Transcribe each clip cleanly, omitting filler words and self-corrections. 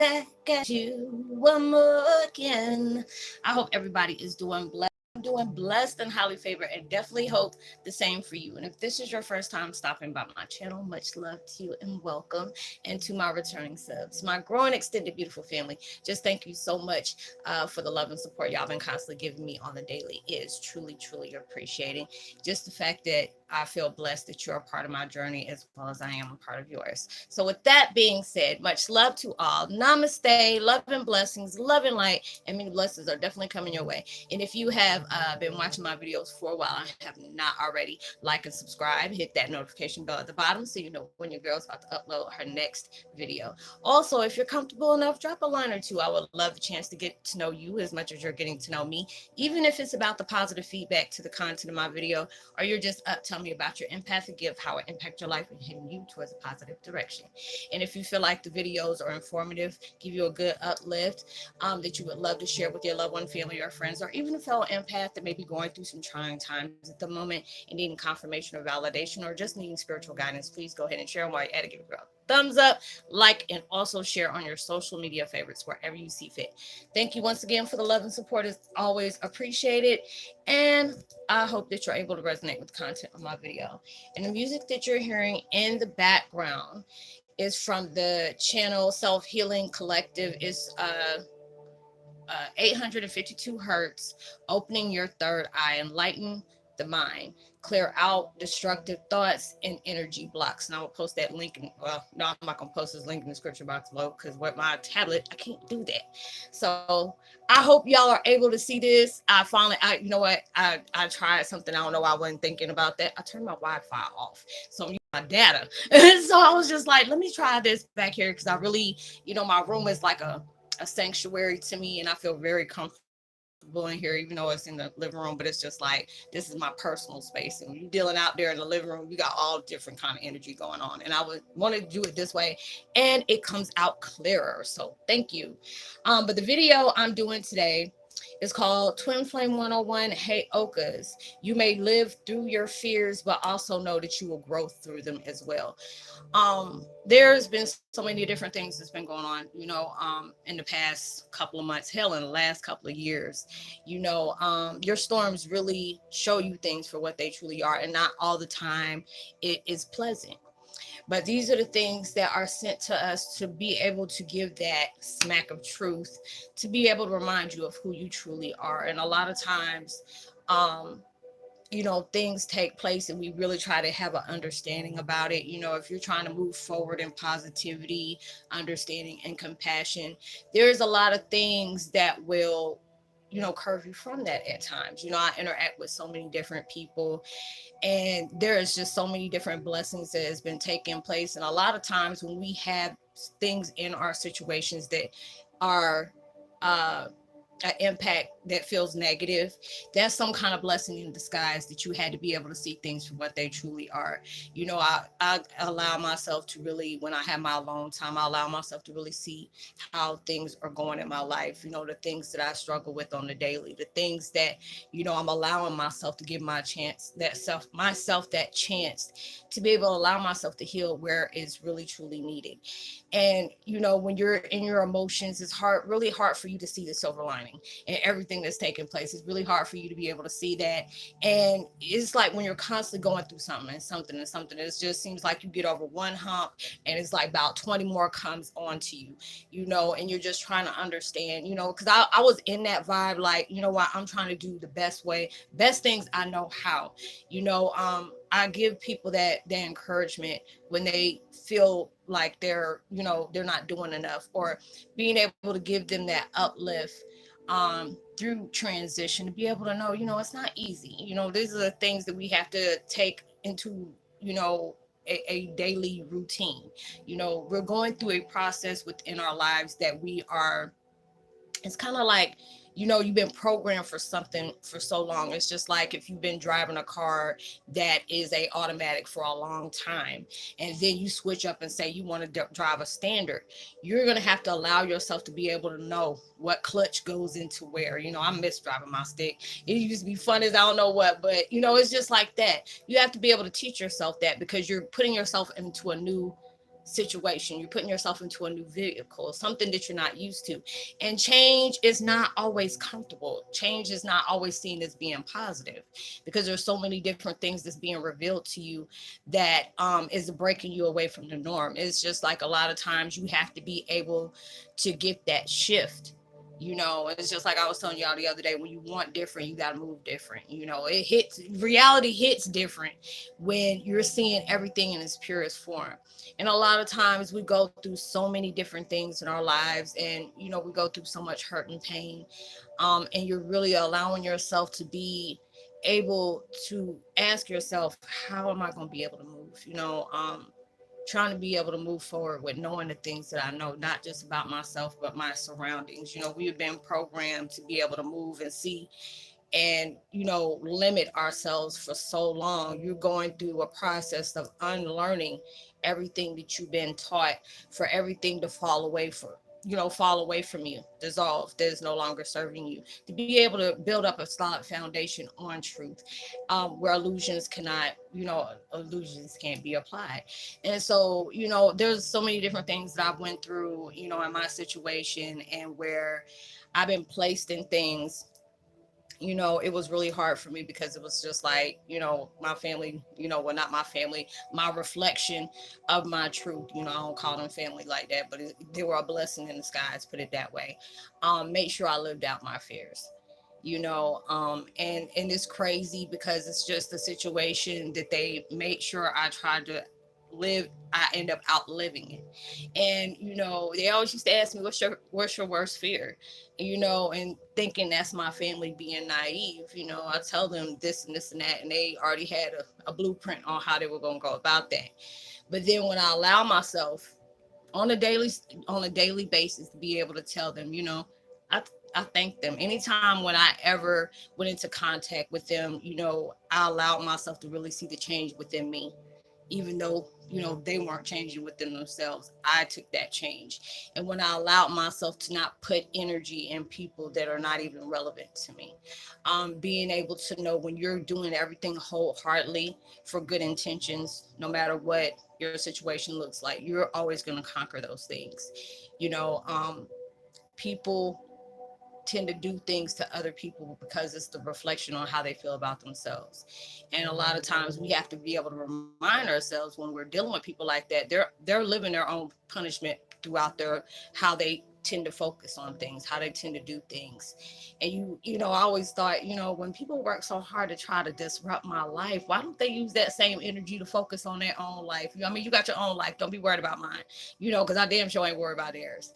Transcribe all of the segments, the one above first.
back at you one more again. I hope everybody is doing blessed. I'm doing blessed and highly favored, and definitely hope the same for you. And if this is your first time stopping by my channel, much love to you and welcome. And to my returning subs, my growing, extended, beautiful family, just thank you so much for the love and support y'all been constantly giving me on the daily. It is truly, truly appreciating. Just the fact that I feel blessed that you're a part of my journey as well as I am a part of yours. So, with that being said, much love to all. Namaste, love and blessings, love and light, and many blessings are definitely coming your way. And if you have been watching my videos for a while and have not already, like and subscribe, hit that notification bell at the bottom so you know when your girl's about to upload her next video. Also, if you're comfortable enough, drop a line or two. I would love the chance to get to know you as much as you're getting to know me, even if it's about the positive feedback to the content of my video, or you're just up telling me about your empathic gift, how it impacts your life and heading you towards a positive direction. And if you feel like the videos are informative, give you a good uplift, that you would love to share with your loved one, family, or friends, or even a fellow empath that may be going through some trying times at the moment and needing confirmation or validation, or just needing spiritual guidance, please go ahead and share them while you're at it. Give it a thumbs up, like, and also share on your social media favorites wherever you see fit. Thank you once again for the love and support. It's always appreciated. And I hope that you're able to resonate with the content of my video. And the music that you're hearing in the background is from the channel Self Healing Collective. It's 852 hertz, opening your third eye, enlighten the mind, clear out destructive thoughts and energy blocks. And I will post that link in, well, no, I'm not gonna post this link in the description box below because with my tablet I can't do that. So I hope y'all are able to see this. You know what, I tried something. I don't know why I wasn't thinking about that. I turned my Wi-Fi off, so I'm using my data. So I was just like, let me try this back here because I really, my room is like a sanctuary to me, and I feel very comfortable in here, even though it's in the living room. But it's just like, this is my personal space, and when you're dealing out there in the living room, you got all different kind of energy going on, and I would want to do it this way, and it comes out clearer. So thank you. But the video I'm doing today is called Twin Flame 101 Heyokaz. You may live through your fears, but also know that you will grow through them as well. There's been so many different things that's been going on, in the past couple of months, hell, in the last couple of years. Your storms really show you things for what they truly are, and not all the time it is pleasant. But these are the things that are sent to us to be able to give that smack of truth, to be able to remind you of who you truly are. And a lot of times, um, things take place and we really try to have an understanding about it. If you're trying to move forward in positivity, understanding, and compassion, there's a lot of things that will curve you from that at times. I interact with so many different people, and there is just so many different blessings that has been taking place. And a lot of times when we have things in our situations that are an impact that feels negative, that's some kind of blessing in disguise, that you had to be able to see things for what they truly are. I allow myself to really, when I have my alone time, I allow myself to really see how things are going in my life, the things that I struggle with on the daily, the things that, I'm allowing myself to give myself that chance to be able to allow myself to heal where it's really truly needed. And when you're in your emotions, it's really hard for you to see the silver lining and everything that's taking place. It's really hard for you to be able to see that. And it's like when you're constantly going through something, it just seems like you get over one hump and it's like about 20 more comes onto you, and you're just trying to understand, because I was in that vibe, like, what, I'm trying to do the best things I know how. I give people that encouragement when they feel like they're not doing enough, or being able to give them that uplift through transition, to be able to know, it's not easy. These are the things that we have to take into, a daily routine. We're going through a process within our lives that it's kind of like, you've been programmed for something for so long. It's just like if you've been driving a car that is a automatic for a long time, and then you switch up and say you want to drive a standard, you're going to have to allow yourself to be able to know what clutch goes into where. I miss driving my stick. It used to be fun as I don't know what, but it's just like that. You have to be able to teach yourself that, because you're putting yourself into a new situation. You're putting yourself into a new vehicle, something that you're not used to. And change is not always comfortable. Change is not always seen as being positive, because there's so many different things that's being revealed to you that is breaking you away from the norm. It's just like a lot of times you have to be able to get that shift. You know, it's just like I was telling y'all the other day, when you want different, you got to move different. You know, it hits, reality hits different when you're seeing everything in its purest form. And a lot of times we go through so many different things in our lives, and you know, we go through so much hurt and pain, and you're really allowing yourself to be able to ask yourself, how am I going to be able to move, you know, trying to be able to move forward with knowing the things that I know, not just about myself, but my surroundings. You know, we've been programmed to be able to move and see and, you know, limit ourselves for so long. You're going through a process of unlearning everything that you've been taught, for everything to fall away fall away from you, dissolve, that is no longer serving you, to be able to build up a solid foundation on truth, where illusions can't be applied. And so, you know, there's so many different things that I've went through, you know, in my situation, and where I've been placed in things. You know, it was really hard for me, because it was just like, you know, my family, you know, well, not my family, my reflection of my truth. You know, I don't call them family like that, but they were a blessing in disguise, put it that way. Make sure I lived out my fears, you know, and it's crazy, because it's just a situation that they made sure I tried to live. I end up outliving it. And you know, they always used to ask me, what's your worst fear, you know, and thinking that's my family being naive. You know, I tell them this and this and that, and they already had a blueprint on how they were going to go about that. But then when I allow myself on a daily basis to be able to tell them, you know, I I thank them. Anytime when I ever went into contact with them, you know, I allowed myself to really see the change within me, even though, you know, they weren't changing within themselves. I took that change. And when I allowed myself to not put energy in people that are not even relevant to me, being able to know when you're doing everything wholeheartedly for good intentions, no matter what your situation looks like, you're always going to conquer those things. You know, people tend to do things to other people because it's the reflection on how they feel about themselves. And a lot of times we have to be able to remind ourselves, when we're dealing with people like that, they're living their own punishment throughout their how they tend to focus on things, how they tend to do things. And you know, I always thought, you know, when people work so hard to try to disrupt my life, why don't they use that same energy to focus on their own life? You know, I mean, you got your own life, don't be worried about mine, you know, because I damn sure ain't worried about theirs.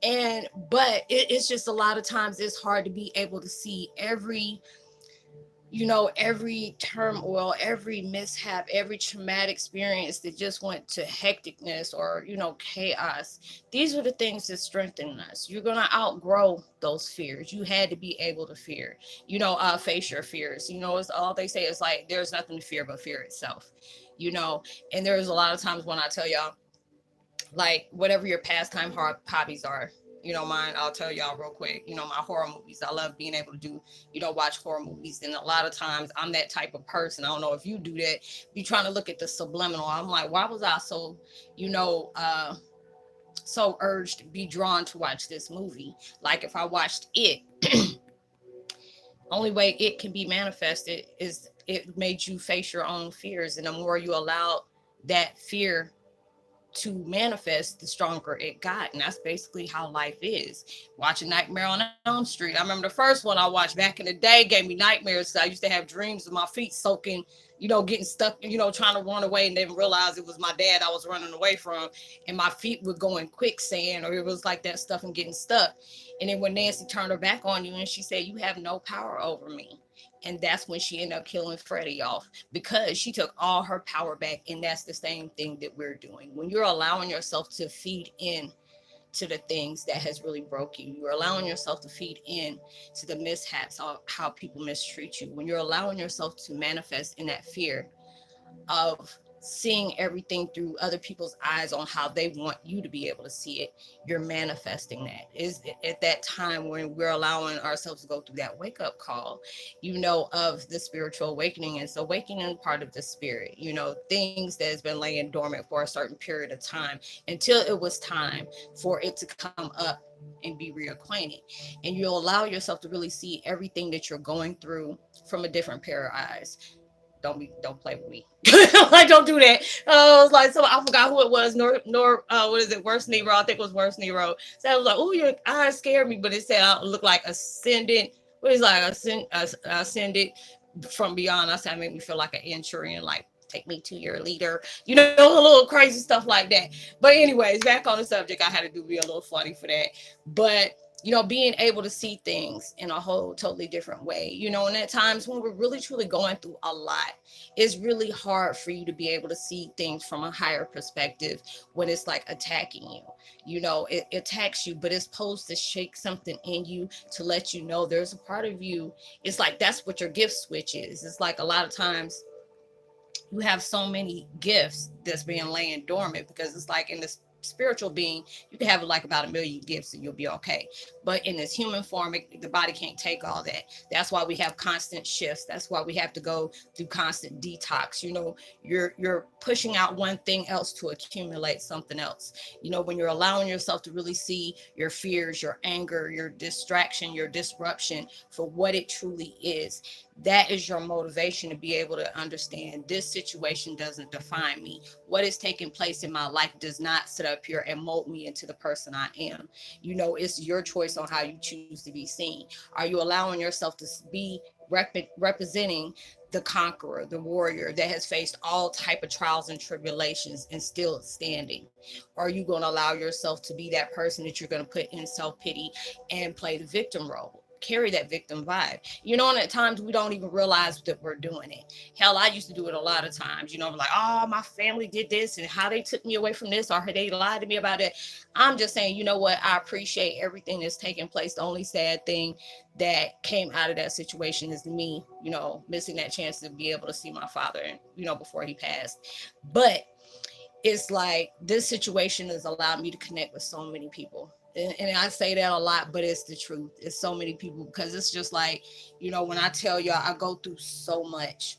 And but it's just a lot of times it's hard to be able to see every, you know, every turmoil, every mishap, every traumatic experience that just went to hecticness or, you know, chaos. These are the things that strengthen us. You're going to outgrow those fears. You had to be able to fear, you know, face your fears. You know, it's all they say is like, there's nothing to fear but fear itself, you know. And there's a lot of times when I tell y'all, like whatever your pastime hobbies are, you know, mine, I'll tell y'all real quick, you know, my horror movies, I love being able to do, you know, watch horror movies. And a lot of times I'm that type of person, I don't know if you do that, be trying to look at the subliminal. I'm like, why was I so, you know, so urged to be drawn to watch this movie? Like if I watched it, only way it can be manifested is it made you face your own fears. And the more you allow that fear to manifest, the stronger it got. And that's basically how life is. Watching Nightmare on Elm Street, I remember the first one I watched back in the day gave me nightmares. I used to have dreams of my feet soaking, you know, getting stuck, you know, trying to run away, and then realize it was my dad I was running away from, and my feet would go in quicksand, or it was like that stuff and getting stuck. And then when Nancy turned her back on you and she said, you have no power over me, and that's when she ended up killing Freddie off, because she took all her power back. And that's the same thing that we're doing. When you're allowing yourself to feed in to the things that has really broke you, you're allowing yourself to feed in to the mishaps of how people mistreat you, when you're allowing yourself to manifest in that fear of seeing everything through other people's eyes on how they want you to be able to see it, you're manifesting that. Is at that time when we're allowing ourselves to go through that wake up call, of the spiritual awakening. And so awakening part of the spirit, things that has been laying dormant for a certain period of time until it was time for it to come up and be reacquainted. And you'll allow yourself to really see everything that you're going through from a different pair of eyes. Don't play with me. Like, don't do that. I was like, so I forgot who it was. What is it? Worst Nero. I think it was Worst Nero. So I was like, oh, your eyes scared me, but it said I look like ascendant. What is like ascended from beyond? I said, it made me feel like an Enturian, like take me to your leader, a little crazy stuff like that. But anyways, back on the subject, I had to be a little funny for that. But being able to see things in a whole totally different way, and at times when we're really truly going through a lot, it's really hard for you to be able to see things from a higher perspective when it's like attacking you. It attacks you, but it's supposed to shake something in you to let you know there's a part of you. It's like that's what your gift switch is. It's like a lot of times you have so many gifts that's being laying dormant, because it's like in this spiritual being, you can have like about 1,000,000 gifts and you'll be okay. But in this human form, the body can't take all that. That's why we have constant shifts. That's why we have to go through constant detox. You're pushing out one thing else to accumulate something else. When you're allowing yourself to really see your fears, your anger, your distraction, your disruption for what it truly is, that is your motivation to be able to understand this situation doesn't define me. What is taking place in my life does not sit up here and mold me into the person I am. It's your choice on how you choose to be seen. Are you allowing yourself to be representing the conqueror, the warrior that has faced all type of trials and tribulations and still standing? Or are you going to allow yourself to be that person that you're going to put in self-pity and play the victim role? Carry that victim vibe, and at times we don't even realize that we're doing it. Hell, I used to do it a lot of times, like, oh, my family did this and how they took me away from this, or they lied to me about it. I'm just saying, what, I appreciate everything that's taking place. The only sad thing that came out of that situation is me, missing that chance to be able to see my father, before he passed. But it's like this situation has allowed me to connect with so many people. And I say that a lot, but it's the truth. It's so many people, because it's just like, when I tell y'all, I go through so much.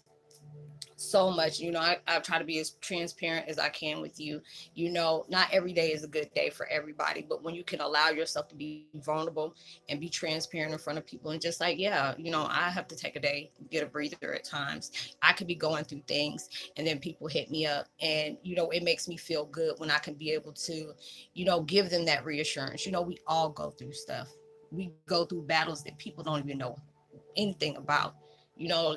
I try to be as transparent as I can with you. Not every day is a good day for everybody, but when you can allow yourself to be vulnerable and be transparent in front of people and just like, yeah, I have to take a day, get a breather at times. I could be going through things and then people hit me up, and it makes me feel good when I can be able to give them that reassurance. We all go through stuff. We go through battles that people don't even know anything about.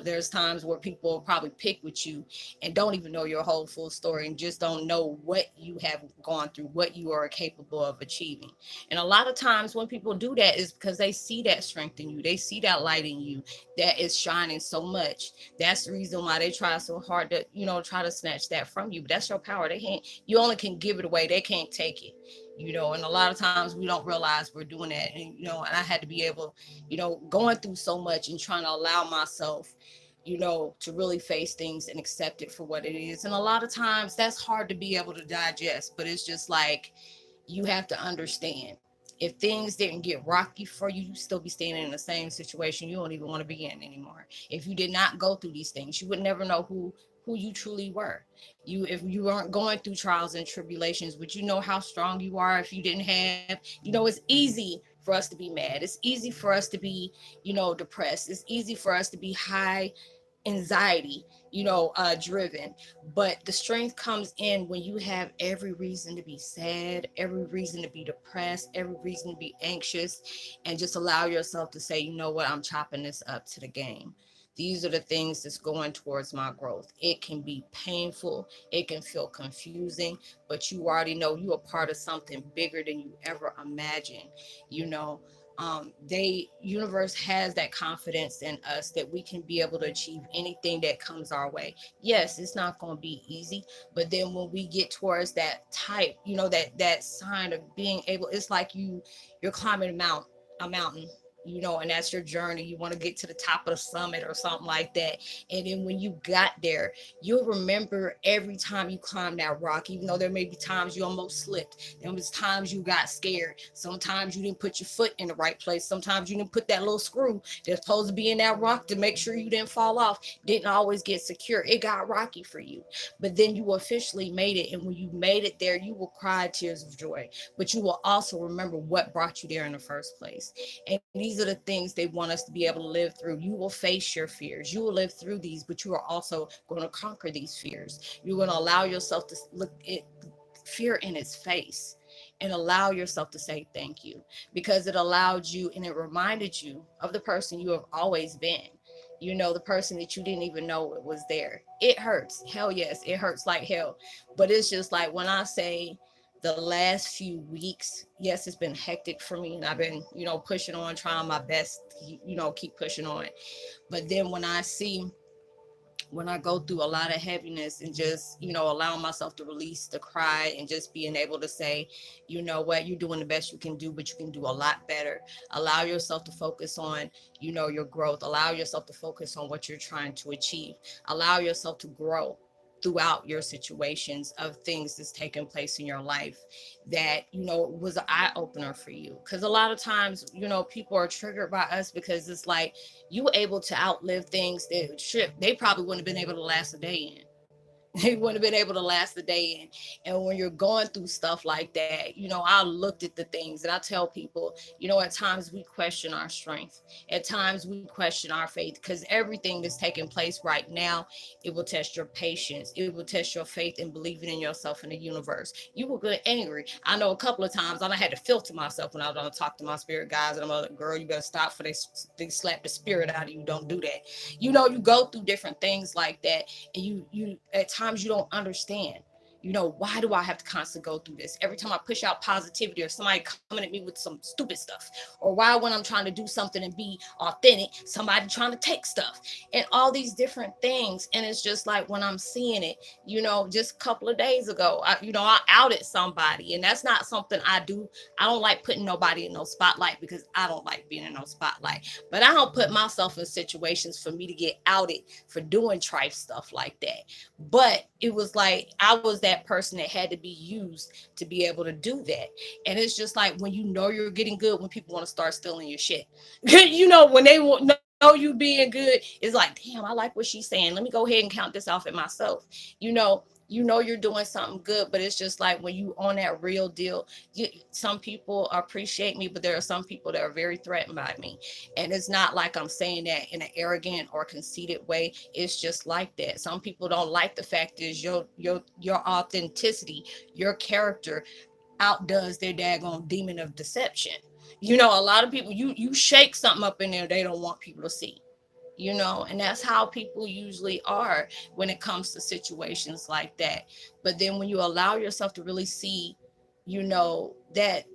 There's times where people probably pick with you and don't even know your whole full story and just don't know what you have gone through, what you are capable of achieving. And a lot of times when people do that is because they see that strength in you. They see that light in you that is shining so much. That's the reason why they try so hard to, try to snatch that from you. But that's your power. You only can give it away. They can't take it. And a lot of times we don't realize we're doing that. And I had to be able, going through so much and trying to allow myself, to really face things and accept it for what it is. And a lot of times that's hard to be able to digest, but it's just like, you have to understand, if things didn't get rocky for you, you still be standing in the same situation you don't even want to be in anymore. If you did not go through these things, you would never know who you truly were. If you weren't going through trials and tribulations, would you know how strong you are if you didn't have, it's easy for us to be mad. It's easy for us to be, depressed. It's easy for us to be high anxiety, driven. But the strength comes in when you have every reason to be sad, every reason to be depressed, every reason to be anxious, and just allow yourself to say, you know what, I'm chopping this up to the game. These are the things that's going towards my growth. It can be painful. It can feel confusing, but you already know you are part of something bigger than you ever imagined. Universe has that confidence in us that we can be able to achieve anything that comes our way. Yes, it's not going to be easy, but then when we get towards that type, that sign of being able, it's like you're climbing a mountain. you know, and that's your journey. You want to get to the top of the summit or something like that. And then when you got there, you'll remember every time you climbed that rock, even though there may be times you almost slipped. There was times you got scared. Sometimes you didn't put your foot in the right place. Sometimes you didn't put that little screw that's supposed to be in that rock to make sure you didn't fall off. Didn't always get secure. It got rocky for you. But then you officially made it. And when you made it there, you will cry tears of joy. But you will also remember what brought you there in the first place. And these are the things they want us to be able to live through. You will face your fears. You will live through these, but you are also going to conquer these fears. You're going to allow yourself to look at fear in its face and allow yourself to say thank you, because it allowed you and it reminded you of the person you have always been. You know, the person that you didn't even know it was there. It hurts. Hell yes, it hurts like hell. But it's just like when I say the last few weeks, yes, it's been hectic for me, and I've been, you know, pushing on, trying my best, you know, keep pushing on. But then when I go through a lot of heaviness and just, you know, allowing myself to release the cry and just being able to say, you know what, you're doing the best you can do, but you can do a lot better. Allow yourself to focus on, you know, your growth. Allow yourself to focus on what you're trying to achieve. Allow yourself to grow throughout your situations of things that's taking place in your life that, you know, was an eye opener for you. Because a lot of times, you know, people are triggered by us because it's like you were able to outlive things that they probably wouldn't have been able to last a day in. They wouldn't have been able to last the day in. And when you're going through stuff like that, you know, I looked at the things and I tell people, you know, at times we question our strength. At times we question our faith, because everything that's taking place right now, it will test your patience. It will test your faith and believing in yourself and the universe. You will get angry. I know a couple of times I had to filter myself when I was going to talk to my spirit guys, and I'm like, girl, you better stop for they slap the spirit out of you. Don't do that. You know, you go through different things like that, and you at times you don't understand, you know, why do I have to constantly go through this every time I push out positivity or somebody coming at me with some stupid stuff, or why when I'm trying to do something and be authentic, somebody trying to take stuff and all these different things. And it's just like when I'm seeing it, you know, just a couple of days ago, I outed somebody, and that's not something I do. I don't like putting nobody in no spotlight because I don't like being in no spotlight, but I don't put myself in situations for me to get outed for doing trife stuff like that. But it was like I was that person that had to be used to be able to do that. And it's just like when you know you're getting good, when people want to start stealing your shit. You know, when they know you being good, it's like, damn, I like what she's saying. Let me go ahead and count this off at myself. You know you're doing something good, but it's just like when you on that real deal, some people appreciate me, but there are some people that are very threatened by me. And it's not like I'm saying that in an arrogant or conceited way. It's just like that. Some people don't like the fact is your authenticity, your character outdoes their daggone demon of deception. You know, a lot of people, you shake something up in there they don't want people to see, you know, and that's how people usually are when it comes to situations like that. But then when you allow yourself to really see, you know, that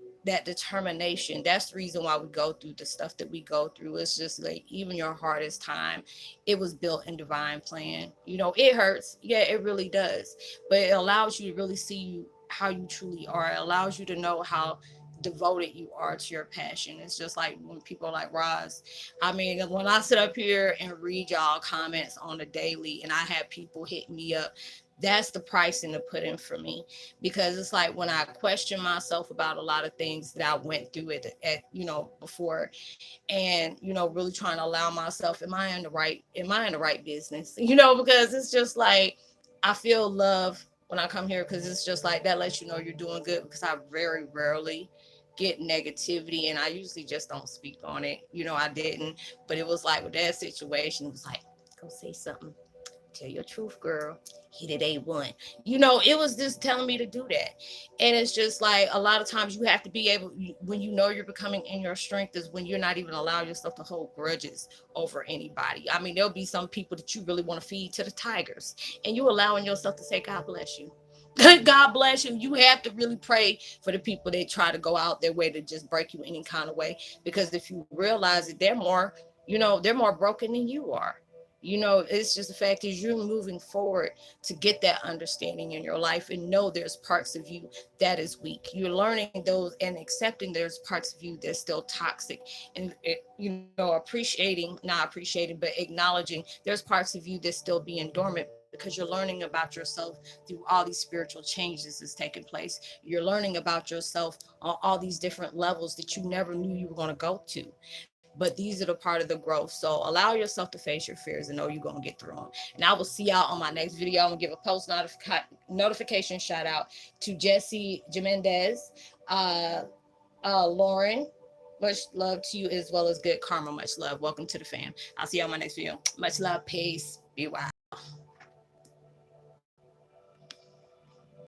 determination, that's the reason why we go through the stuff that we go through. It's just like even your hardest time, it was built in divine plan. You know, it hurts, yeah, it really does, but it allows you to really see how you truly are. It allows you to know how devoted you are to your passion. It's just like when people like Roz, I mean, when I sit up here and read y'all comments on the daily and I have people hit me up, that's the pricing to put in for me. Because it's like when I question myself about a lot of things that I went through at you know, before, and, you know, really trying to allow myself, am I in the right business? You know, because it's just like I feel love when I come here, because it's just like that lets you know you're doing good, because I very rarely get negativity, and I usually just don't speak on it. You know, I didn't, but it was like with that situation, it was like, go say something, tell your truth, girl, hit it A1. You know, it was just telling me to do that. And it's just like a lot of times you have to be able, when you know you're becoming in your strength, is when you're not even allowing yourself to hold grudges over anybody. I mean, there'll be some people that you really want to feed to the tigers, and you allowing yourself to say, God bless you. God bless you. You have to really pray for the people that try to go out their way to just break you any kind of way. Because if you realize that they're more, you know, they're more broken than you are. You know, it's just the fact is you're moving forward to get that understanding in your life and know there's parts of you that is weak. You're learning those and accepting there's parts of you that's still toxic, and you know, not appreciating, but acknowledging there's parts of you that's still being dormant because you're learning about yourself through all these spiritual changes that's taking place. You're learning about yourself on all these different levels that you never knew you were going to go to. But these are the part of the growth. So allow yourself to face your fears and know you're going to get through them. And I will see y'all on my next video. I'm going to give a post notification shout out to Jesse Jimenez, uh, Lauren. Much love to you, as well as Good Karma. Much love. Welcome to the fam. I'll see you on my next video. Much love. Peace. Be wild.